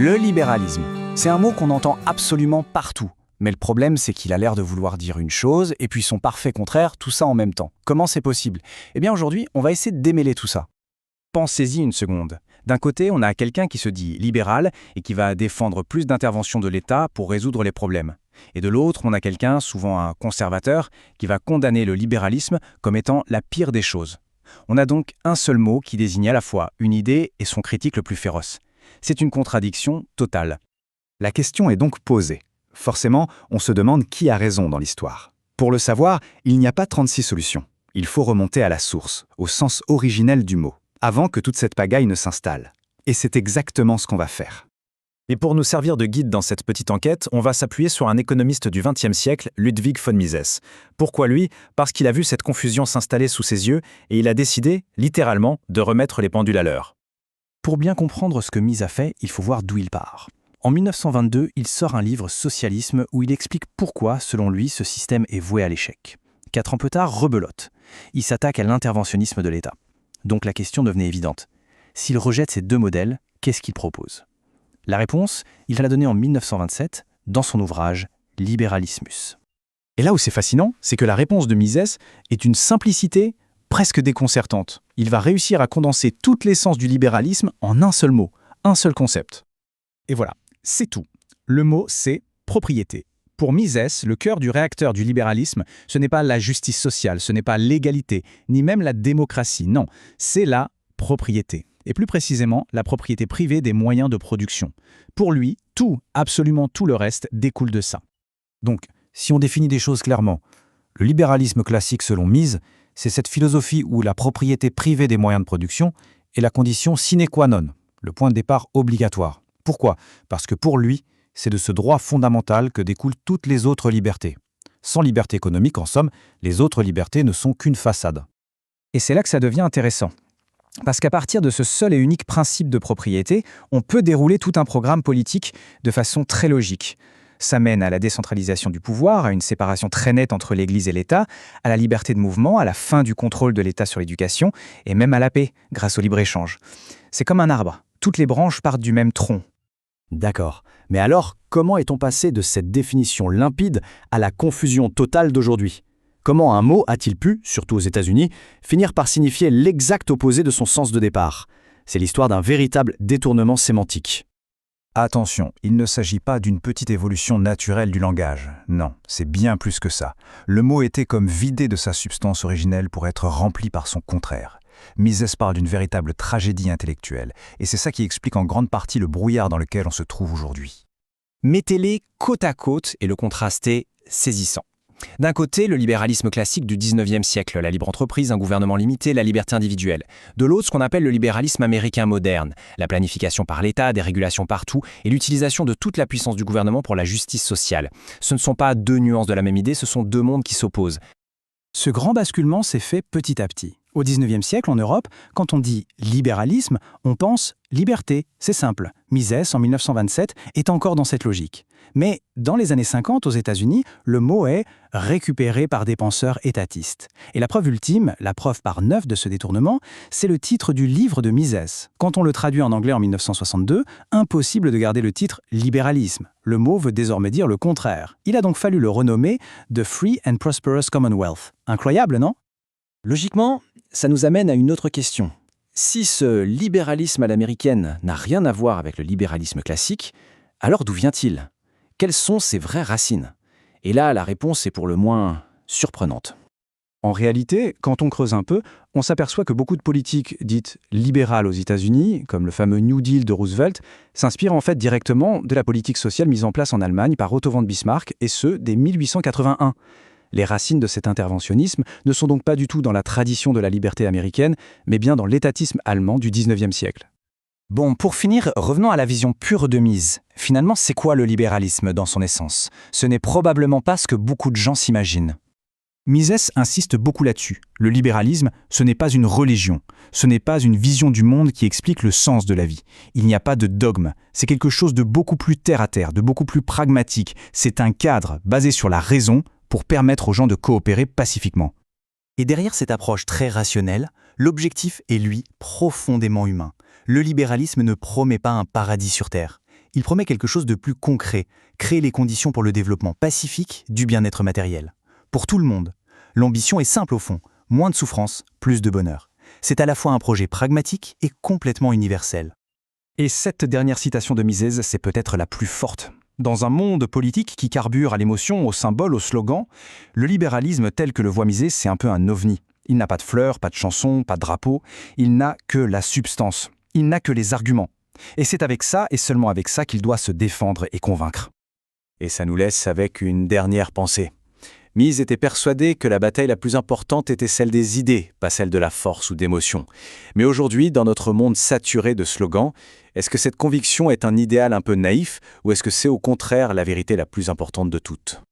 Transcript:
Le libéralisme, c'est un mot qu'on entend absolument partout. Mais le problème, c'est qu'il a l'air de vouloir dire une chose, et puis son parfait contraire, tout ça en même temps. Comment c'est possible? Eh bien aujourd'hui, on va essayer de démêler tout ça. Pensez-y une seconde. D'un côté, on a quelqu'un qui se dit libéral et qui va défendre plus d'intervention de l'État pour résoudre les problèmes. Et de l'autre, on a quelqu'un, souvent un conservateur, qui va condamner le libéralisme comme étant la pire des choses. On a donc un seul mot qui désigne à la fois une idée et son critique le plus féroce. C'est une contradiction totale. La question est donc posée. Forcément, on se demande qui a raison dans l'histoire. Pour le savoir, il n'y a pas 36 solutions. Il faut remonter à la source, au sens originel du mot, avant que toute cette pagaille ne s'installe. Et c'est exactement ce qu'on va faire. Et pour nous servir de guide dans cette petite enquête, on va s'appuyer sur un économiste du XXe siècle, Ludwig von Mises. Pourquoi lui? Parce qu'il a vu cette confusion s'installer sous ses yeux et il a décidé, littéralement, de remettre les pendules à l'heure. Pour bien comprendre ce que Mises a fait, il faut voir d'où il part. En 1922, il sort un livre Socialisme où il explique pourquoi, selon lui, ce système est voué à l'échec. 4 ans plus tard, rebelote. Il s'attaque à l'interventionnisme de l'État. Donc la question devenait évidente. S'il rejette ces deux modèles, qu'est-ce qu'il propose? La réponse, il va la donner en 1927 dans son ouvrage Liberalismus. Et là où c'est fascinant, c'est que la réponse de Mises est une simplicité presque déconcertante. Il va réussir à condenser toute l'essence du libéralisme en un seul mot, un seul concept. Et voilà, c'est tout. Le mot, c'est propriété. Pour Mises, le cœur du réacteur du libéralisme, ce n'est pas la justice sociale, ce n'est pas l'égalité, ni même la démocratie, non, c'est la propriété. Et plus précisément, la propriété privée des moyens de production. Pour lui, tout, absolument tout le reste, découle de ça. Donc, si on définit des choses clairement, le libéralisme classique selon Mises, c'est cette philosophie où la propriété privée des moyens de production est la condition sine qua non, le point de départ obligatoire. Pourquoi? Parce que pour lui, c'est de ce droit fondamental que découlent toutes les autres libertés. Sans liberté économique, en somme, les autres libertés ne sont qu'une façade. Et c'est là que ça devient intéressant. Parce qu'à partir de ce seul et unique principe de propriété, on peut dérouler tout un programme politique de façon très logique. Ça mène à la décentralisation du pouvoir, à une séparation très nette entre l'Église et l'État, à la liberté de mouvement, à la fin du contrôle de l'État sur l'éducation, et même à la paix, grâce au libre-échange. C'est comme un arbre. Toutes les branches partent du même tronc. D'accord. Mais alors, comment est-on passé de cette définition limpide à la confusion totale d'aujourd'hui? Comment un mot a-t-il pu, surtout aux États-Unis, finir par signifier l'exact opposé de son sens de départ? C'est l'histoire d'un véritable détournement sémantique. Attention, il ne s'agit pas d'une petite évolution naturelle du langage. Non, c'est bien plus que ça. Le mot était comme vidé de sa substance originelle pour être rempli par son contraire. Mises parle d'une véritable tragédie intellectuelle, et c'est ça qui explique en grande partie le brouillard dans lequel on se trouve aujourd'hui. Mettez-les côte à côte et le contraste est saisissant. D'un côté, le libéralisme classique du XIXe siècle, la libre entreprise, un gouvernement limité, la liberté individuelle. De l'autre, ce qu'on appelle le libéralisme américain moderne, la planification par l'État, des régulations partout et l'utilisation de toute la puissance du gouvernement pour la justice sociale. Ce ne sont pas deux nuances de la même idée, ce sont deux mondes qui s'opposent. Ce grand basculement s'est fait petit à petit. Au XIXe siècle, en Europe, quand on dit libéralisme, on pense liberté. C'est simple. Mises, en 1927, est encore dans cette logique. Mais dans les années 50, aux États-Unis, le mot est récupéré par des penseurs étatistes. Et la preuve ultime, la preuve par 9 de ce détournement, c'est le titre du livre de Mises. Quand on le traduit en anglais en 1962, impossible de garder le titre libéralisme. Le mot veut désormais dire le contraire. Il a donc fallu le renommer The Free and Prosperous Commonwealth. Incroyable, non? Logiquement, ça nous amène à une autre question. Si ce libéralisme à l'américaine n'a rien à voir avec le libéralisme classique, alors d'où vient-il? Quelles sont ses vraies racines? Et là, la réponse est pour le moins surprenante. En réalité, quand on creuse un peu, on s'aperçoit que beaucoup de politiques dites libérales aux États-Unis, comme le fameux New Deal de Roosevelt, s'inspirent en fait directement de la politique sociale mise en place en Allemagne par Otto von Bismarck, et ce, dès 1881. Les racines de cet interventionnisme ne sont donc pas du tout dans la tradition de la liberté américaine, mais bien dans l'étatisme allemand du XIXe siècle. Bon, pour finir, revenons à la vision pure de Mises. Finalement, c'est quoi le libéralisme dans son essence? Ce n'est probablement pas ce que beaucoup de gens s'imaginent. Mises insiste beaucoup là-dessus. Le libéralisme, ce n'est pas une religion. Ce n'est pas une vision du monde qui explique le sens de la vie. Il n'y a pas de dogme. C'est quelque chose de beaucoup plus terre-à-terre, de beaucoup plus pragmatique. C'est un cadre basé sur la raison pour permettre aux gens de coopérer pacifiquement. Et derrière cette approche très rationnelle, l'objectif est, lui, profondément humain. Le libéralisme ne promet pas un paradis sur Terre. Il promet quelque chose de plus concret, créer les conditions pour le développement pacifique du bien-être matériel. Pour tout le monde. L'ambition est simple au fond, moins de souffrance, plus de bonheur. C'est à la fois un projet pragmatique et complètement universel. Et cette dernière citation de Mises, c'est peut-être la plus forte. Dans un monde politique qui carbure à l'émotion, au symbole, au slogan, le libéralisme tel que le voit Mises, c'est un peu un ovni. Il n'a pas de fleurs, pas de chansons, pas de drapeau, il n'a que la substance, il n'a que les arguments. Et c'est avec ça, et seulement avec ça, qu'il doit se défendre et convaincre. Et ça nous laisse avec une dernière pensée. Mises était persuadé que la bataille la plus importante était celle des idées, pas celle de la force ou d'émotion. Mais aujourd'hui, dans notre monde saturé de slogans, est-ce que cette conviction est un idéal un peu naïf ou est-ce que c'est au contraire la vérité la plus importante de toutes ?